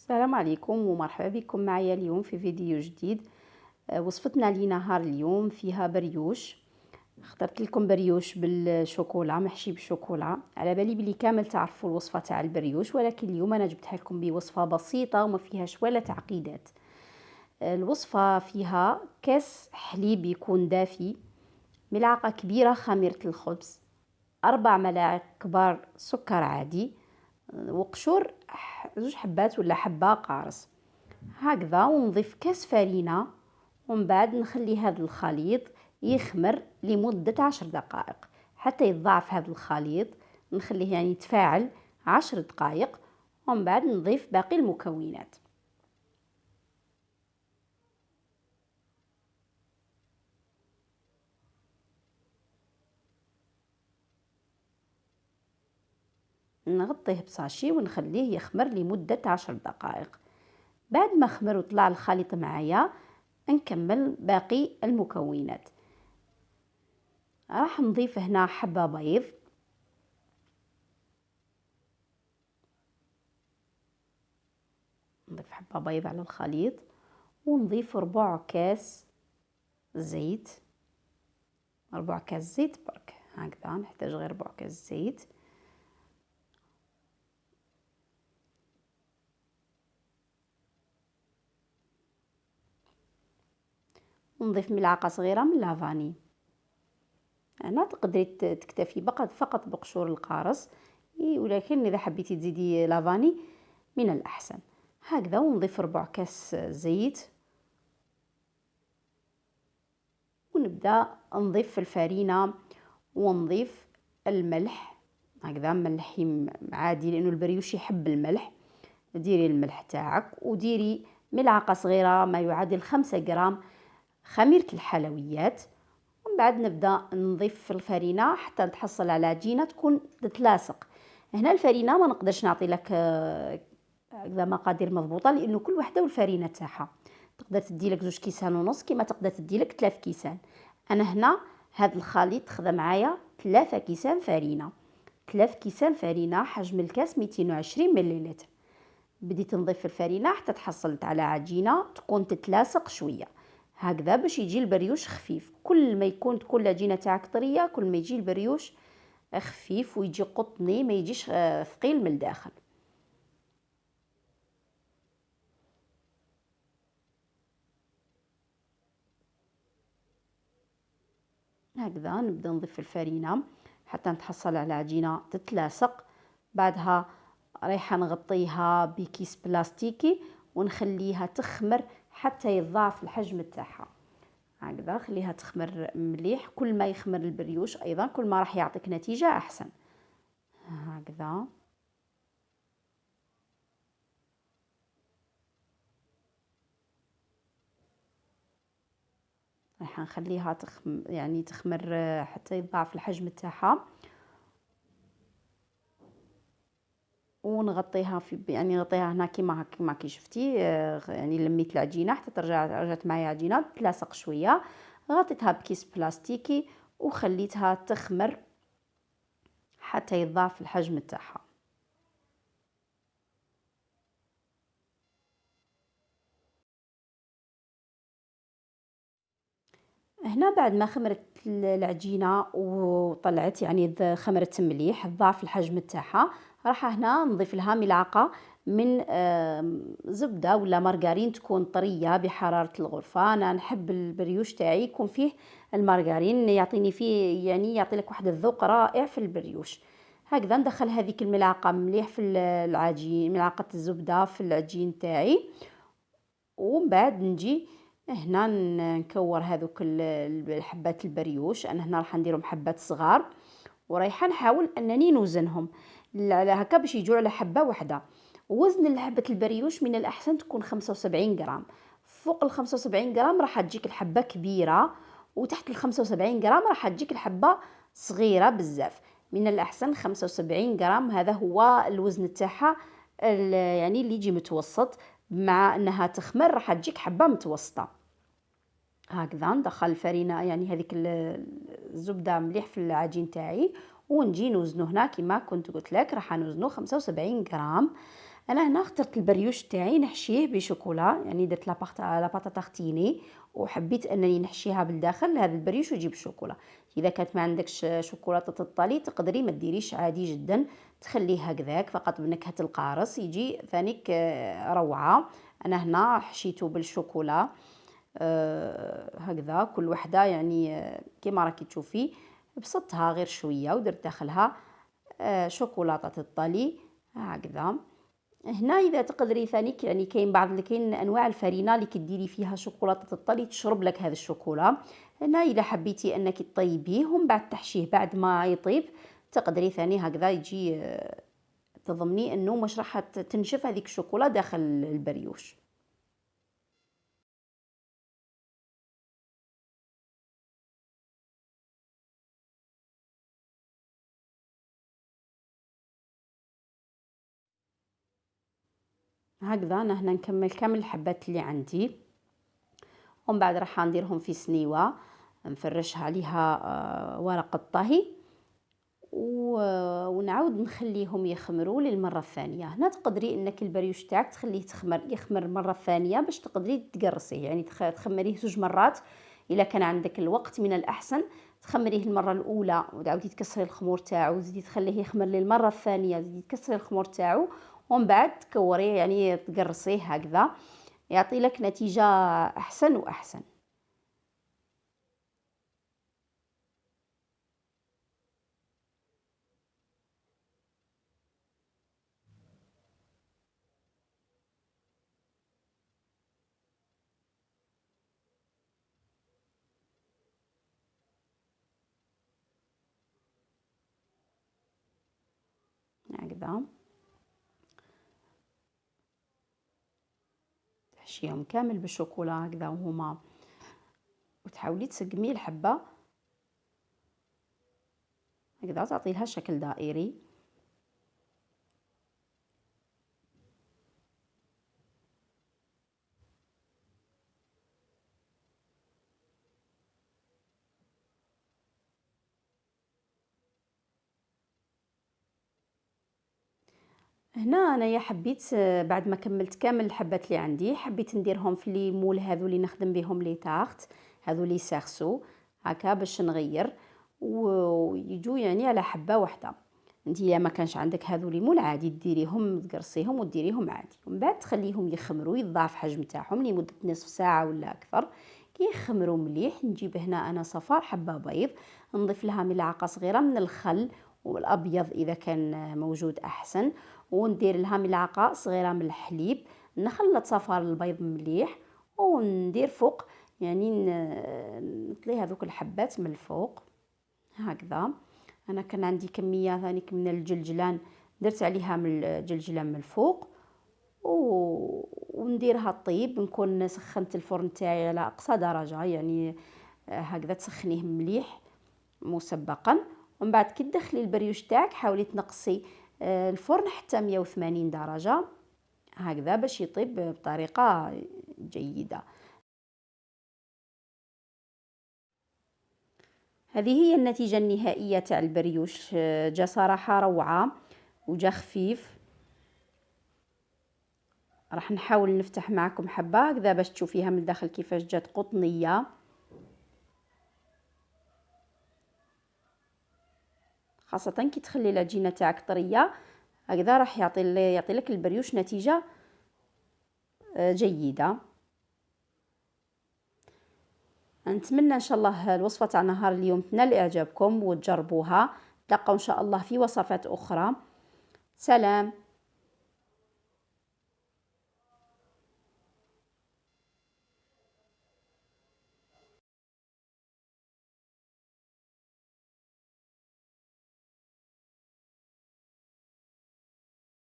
السلام عليكم ومرحبا بكم معايا اليوم في فيديو جديد. وصفتنا لنهار اليوم فيها بريوش. اخترت لكم بريوش بالشوكولا، محشي بالشوكولا. على بالي بلي كامل تعرفوا الوصفه تاع البريوش، ولكن اليوم انا جبتها لكم بوصفه بسيطه وما فيهاش ولا تعقيدات. الوصفه فيها كاس حليب يكون دافي، ملعقه كبيره خميره الخبز، 4 ملاعق كبار سكر عادي، وقشور 2 حبات ولا حبه قارص هكذا، ونضيف كاس فرينة. ومن بعد نخلي هذا الخليط يخمر لمدة 10 دقائق حتى يتضاعف هذا الخليط. نخليه يعني يتفاعل 10 دقائق، ومن بعد نضيف باقي المكونات. نغطيه بصاشي ونخليه يخمر لمدة 10 دقائق. بعد ما خمر وطلع الخليط معايا، نكمل باقي المكونات. راح نضيف هنا حبة بيض، نضيف حبة بيض على الخليط، ونضيف 4 كاس زيت. 4 كاس زيت برك هكذا، نحتاج غير 4 كاس زيت. ونضيف ملعقة صغيرة من لافاني. هنا تقدري تكتفي فقط بقشور القارص، ولكن إذا حبيتي تزيدي لافاني من الأحسن. هكذا، ونضيف 4 كاس زيت، ونبدأ نضيف الفرينة ونضيف الملح. هكذا ملحي عادي لأنه البريوش يحب الملح. ديري الملح تاعك، وديري ملعقة صغيرة ما يعادل 5 غرام خميرة الحلويات. ومن بعد نبدأ نضيف في الفرينة حتى نتحصل على عجينة تكون تتلاصق. هنا الفرينة ما نقدرش نعطي لك هكذا مقادير مضبوطة، لأنه كل وحدة والفرينة تاعها. تقدر تدي لك 2 كيسان ونص، كما تقدر تدي لك 3 كيسان. أنا هنا هذا الخليط خذا معايا 3 كيسان فرينة. 3 كيسان فرينة، حجم الكاس 220 مليلتر. بديت نضيف الفرينة حتى تحصلت على عجينة تكون تتلاصق شوية هكذا، باش يجي البريوش خفيف. كل ما يكون تكون العجينة تاعك طرية، كل ما يجي البريوش خفيف ويجي قطني، ما يجيش ثقيل من الداخل. هكذا نبدا نضيف الفرينة حتى نتحصل على عجينة تتلاصق. بعدها رايحة نغطيها بكيس بلاستيكي ونخليها تخمر حتى يتضاعف الحجم تاعها. هكذا خليها تخمر مليح. كل ما يخمر البريوش ايضا كل ما راح يعطيك نتيجة احسن. هكذا راح نخليها يعني تخمر حتى يتضاعف الحجم تاعها، ونغطيها يعني نغطيها هنا كيما كي شفتي. يعني لميت العجينه حتى رجعت معايا عجينه تلاصق شويه. غطيتها بكيس بلاستيكي وخليتها تخمر حتى يتضاعف الحجم تاعها. هنا بعد ما خمرت العجينه وطلعت يعني خمرت مليح ضاعف الحجم تاعها، راح هنا نضيف لها ملعقه من زبده ولا مارغرين تكون طريه بحراره الغرفه. انا نحب البريوش تاعي يكون فيه المارغرين، يعطيني فيه يعني يعطي لك واحد الذوق رائع في البريوش. هكذا ندخل هذيك الملعقه مليح في العجين، ملعقه الزبده في العجين تاعي. ومن بعد نجي هنا نكور هذوك الحبات البريوش. انا هنا راح نديرهم حبات صغار، ورايحه نحاول انني نوزنهم على هكا باش يجوا على حبه واحده. وزن حبه البريوش من الاحسن تكون 75 غرام. فوق ال 75 غرام راح تجيك الحبه كبيره، وتحت ال 75 غرام راح تجيك الحبه صغيره بزاف. من الاحسن 75 غرام، هذا هو الوزن تاعها يعني اللي يجي متوسط. مع انها تخمر راح تجيك حبه متوسطه. هكذا ندخل الفرينه يعني هذيك الزبده مليح في العجين تاعي، ونجي نوزنو هنا كما كنت قلت لك راح نوزنو 75 غرام. انا هنا اخترت البريوش تاعي نحشيه بشوكولا، يعني درت لاباطا تارتيني وحبيت انني نحشيها بالداخل هذا البريوش ويجي بالشوكولا. اذا كانت ما عندكش شوكولاته الطالي تقدري ما ديريش عادي جدا، تخليه هكذاك فقط بنكهه القارص يجي ثانيك روعه. انا هنا حشيته بالشوكولا هكذا كل وحده يعني كيما راكي تشوفي بسطتها غير شويه ودرت داخلها شوكولاته الطالي هكذا. هنا اذا تقدري ثانيك يعني كاين انواع الفرينه اللي كديري فيها شوكولاته الطلي تشرب لك هذا الشوكولا. هنا اذا حبيتي انك تطيبيه ومن بعد تحشيه بعد ما يطيب تقدري ثاني هكذا يجي تضمني انه مش راح تنشف هذيك الشوكولا داخل البريوش. هكذا انا هنا نكمل كامل الحبات اللي عندي ومن بعد راح نديرهم في سنيوه نفرشها عليها ورق الطهي ونعاود نخليهم يخمروا للمره الثانيه. هنا تقدري انك البريوش تاعك تخليه يخمر المره الثانيه باش تقدري تقرصيه، يعني تخمريه زوج مرات. الا كان عندك الوقت من الاحسن تخمريه المره الاولى وتعاودي تكسري الخمور تاعو وتزيدي تخليه يخمر للمره الثانيه تزيدي تكسري الخمور تاعو ومن بعد تكوريه يعني تقرصيه هكذا يعطي لك نتيجه احسن واحسن. هكذا تحشيهم كامل بالشوكولا هكذا وهما وتحاولي تسقمي الحبه هكذا تعطي لها شكل دائري. هنا انايا حبيت بعد ما كملت كامل الحبات اللي عندي حبيت نديرهم في لي مول هذو اللي نخدم بهم لي تارت هذو لي سارسو هكا باش نغير ويجوا يعني على حبه واحده. انت الا ما كانش عندك هذو لي مول عادي ديريهم تقرصيهم وديريهم عادي ومن بعد تخليهم يخمروا يضاعف حجم تاعهم لمده نصف ساعه ولا اكثر. كي يخمروا مليح نجيب هنا انا صفار حبه بيض نضيف لها ملعقه صغيره من الخل والابيض اذا كان موجود احسن وندير لها ملعقه صغيره من الحليب نخلط صفار البيض مليح وندير فوق يعني نطلي هذوك الحبات من الفوق هكذا. انا كان عندي كميه ثاني من الجلجلان درت عليها من الجلجلان من الفوق ونديرها طيب نكون سخنت الفرن تاعي على اقصى درجه يعني هكذا تسخنيه مليح مسبقا. ومن بعد كي تدخلي البريوش تاعك حاولي تنقصي الفرن حتى 180 درجة هكذا باش يطيب بطريقة جيدة. هذه هي النتيجة النهائية تاع البريوش جا صراحة روعة وجا خفيف. راح نحاول نفتح معكم حبة هكذا باش تشوفيها من الداخل كيفاش جات قطنية خاصة كي تخلي العجينة تاعك طرية هكذا راح يعطي لك البريوش نتيجة جيدة. نتمنى ان شاء الله الوصفة تاع نهار اليوم تنال اعجابكم وتجربوها. نتلاقاو ان شاء الله في وصفات اخرى. سلام.